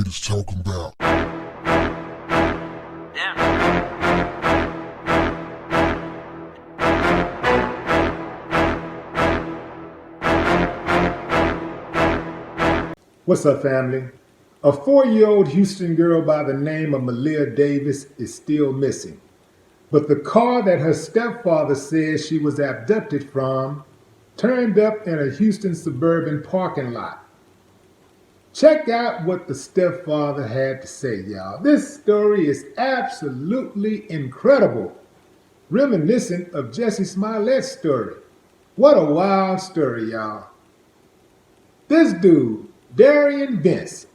is talking about. What's up, family? A 4-year-old Houston girl by the name of Malia Davis is still missing, but the car that her stepfather says she was abducted from turned up in a Houston suburban parking lot. Check out what the stepfather had to say, y'all. This story is absolutely incredible, reminiscent of Jesse Smollett's story. What a wild story, y'all. This dude, Darian Vince,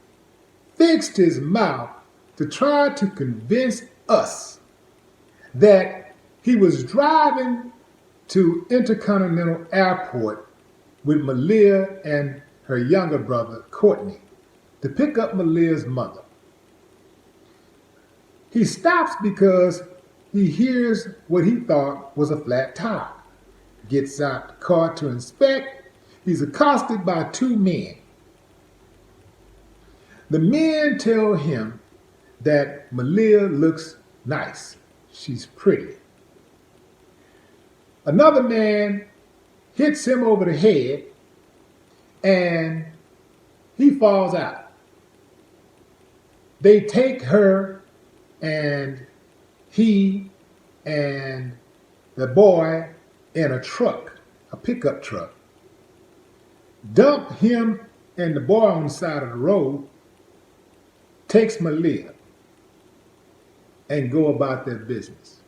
fixed his mouth to try to convince us that he was driving to Intercontinental Airport with Malia and her younger brother, Courtney, to pick up Malia's mother. He stops because he hears what he thought was a flat tire. Gets out the car to inspect. He's accosted by two men. The men tell him that Malia looks nice. She's pretty. Another man hits him over the head and he falls out. They take her and he and the boy in a truck, a pickup truck, dump him and the boy on the side of the road, takes Malia, and go about their business.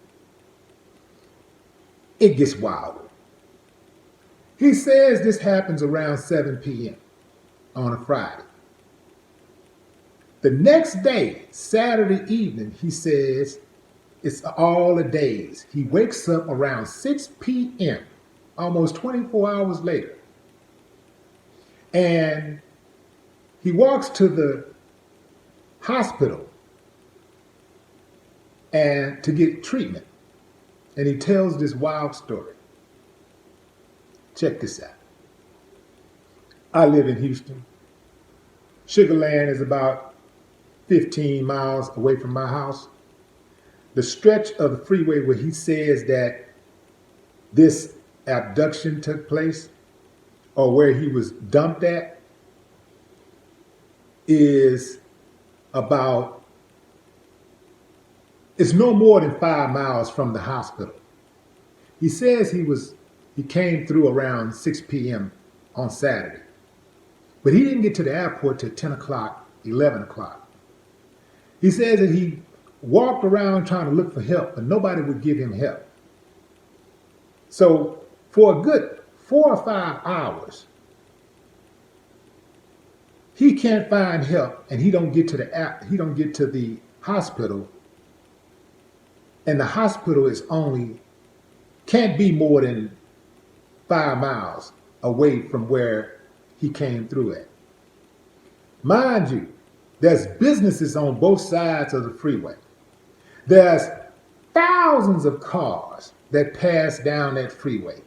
It gets wilder. He says this happens around 7 p.m. on a Friday. The next day, Saturday evening, he says it's all a daze. He wakes up around 6 p.m., almost 24 hours later. And he walks to the hospital and to get treatment. And he tells this wild story. Check this out. I live in Houston. Sugar Land is about 15 miles away from my house. The stretch of the freeway where he says that this abduction took place, or where he was dumped at, is about, it's no more than 5 miles from the hospital. He says he came through around 6 p.m. on Saturday, but he didn't get to the airport till 10 o'clock, 11 o'clock. He says that he walked around trying to look for help, but nobody would give him help. So for a good 4 or 5 hours, he can't find help, and he don't get to the hospital, and the hospital can't be more than 5 miles away from where he came through at. Mind you, there's businesses on both sides of the freeway. There's thousands of cars that pass down that freeway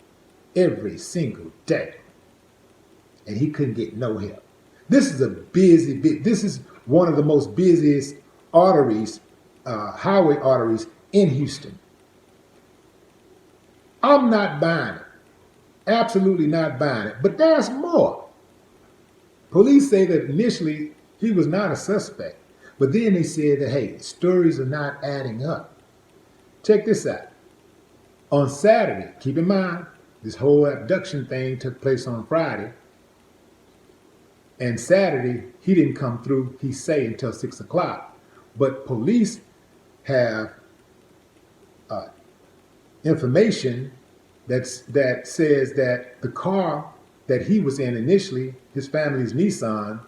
every single day, and he couldn't get no help. This is one of the most busiest arteries, highway arteries in Houston. I'm not buying it. Absolutely not buying it. But there's more. Police say that initially he was not a suspect, but then they said that, hey, stories are not adding up. Check this out. On Saturday, keep in mind, this whole abduction thing took place on Friday. And Saturday, he didn't come through, he say, until 6 o'clock. But police have information that says that the car that he was in initially, his family's Nissan,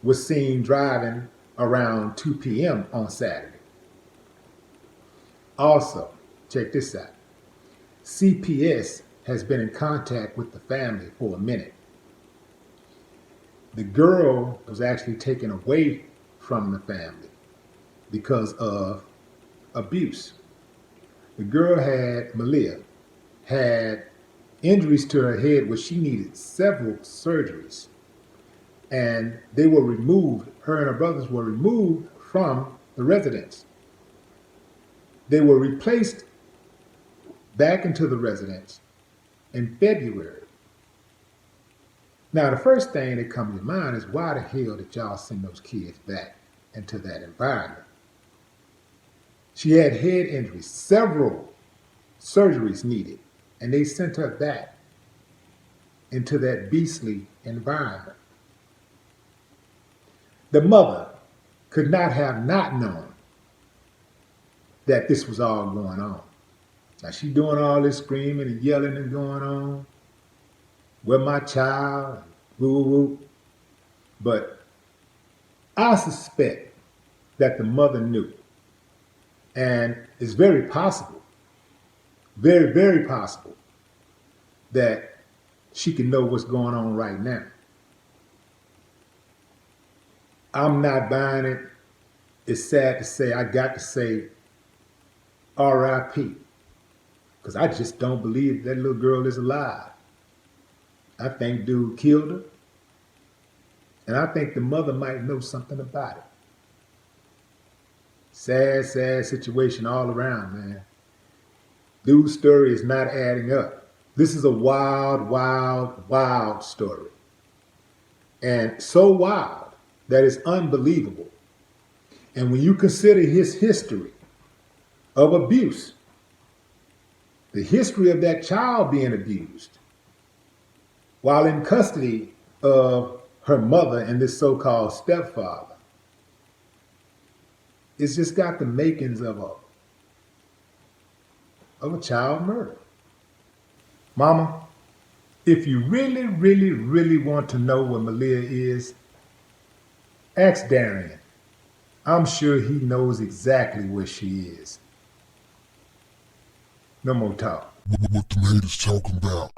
was seen driving around 2 p.m. on Saturday. Also, check this out. CPS has been in contact with the family for a minute. The girl was actually taken away from the family because of abuse. The girl Malia had injuries to her head where she needed several surgeries. and they were removed. Her and her brothers were removed from the residence. They were replaced back into the residence in February. Now, the first thing that comes to mind is, why the hell did y'all send those kids back into that environment? She had head injuries, several surgeries needed, and they sent her back into that beastly environment. The mother could not have not known that this was all going on. Now, she doing all this screaming and yelling and going on. Where my child? Woo, woo, woo. But I suspect that the mother knew. And it's very possible, very, very possible, that she can know what's going on right now. I'm not buying it. It's sad to say, I got to say R.I.P. because I just don't believe that little girl is alive. I think dude killed her. And I think the mother might know something about it. Sad, sad situation all around, man. Dude's story is not adding up. This is a wild, wild, wild story. And so wild that it's unbelievable. And when you consider his history of abuse, the history of that child being abused while in custody of her mother and this so-called stepfather, it's just got the makings of a child murder. Mama, if you really, really, really want to know where Malia is, ask Darian. I'm sure he knows exactly where she is. No more talk. What the haters talking about?